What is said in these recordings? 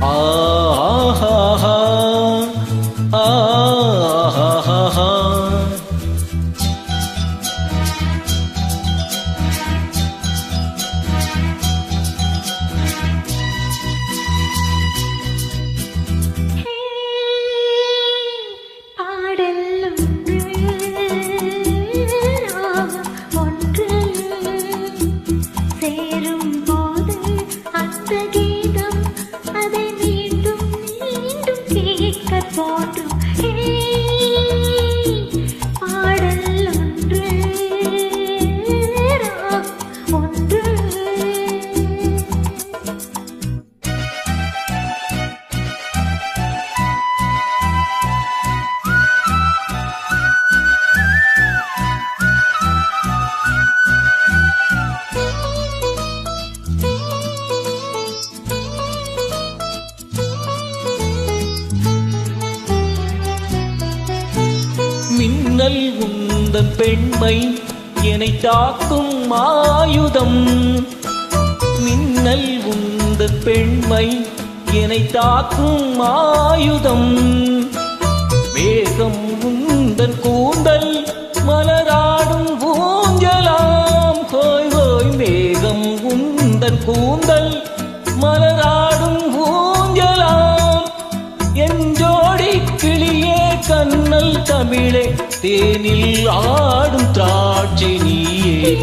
ஆஹா ஆஹா மின்னல் உந்தன் பெண்மை என்னை தாக்கும் ஆயுதம். மின்னல் உந்தன் பெண்மை என்னை தாக்கும் ஆயுதம். வேகம் உந்தன் கூந்தல் மலராடும் ஊஞ்சலாம். ஹோய் ஹோய் மேகம் உந்தன் கூந்தல் மலராடும் ஊஞ்சலாம். என் ஜோடி கிளியே கண்ணல் தமிழே தேனில் ஆடும் திராட்சை நீயே.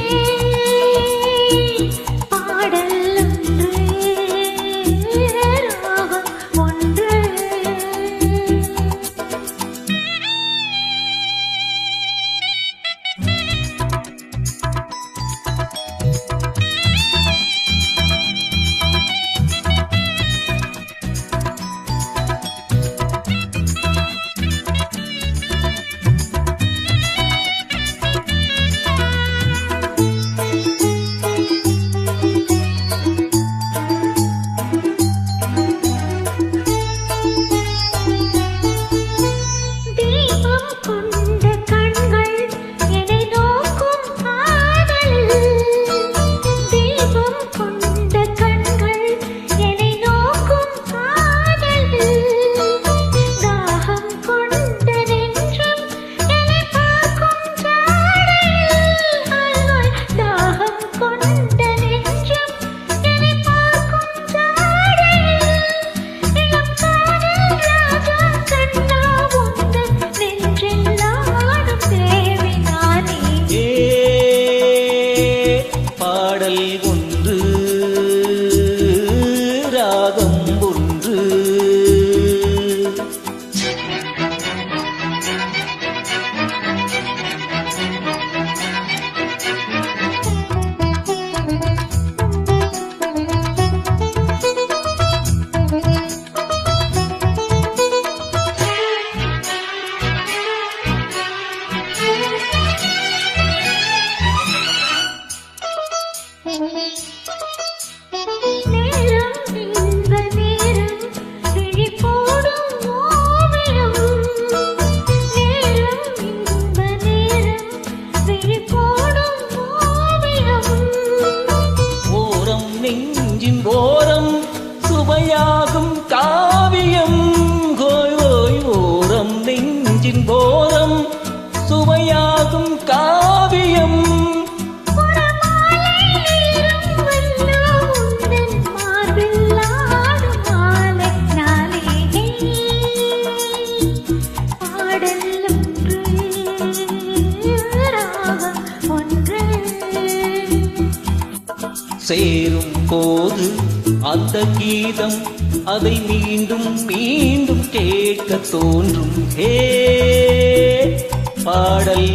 ஓரம் சுவையாகும் காவியம். கோய் ஓய் ஓரம் நெஞ்சின் ஓரம் சுவையாகும் காவியம். சேரும் போது அந்த கீதம் அதை மீண்டும் மீண்டும் கேட்க தோன்றும். ஹே பாடல்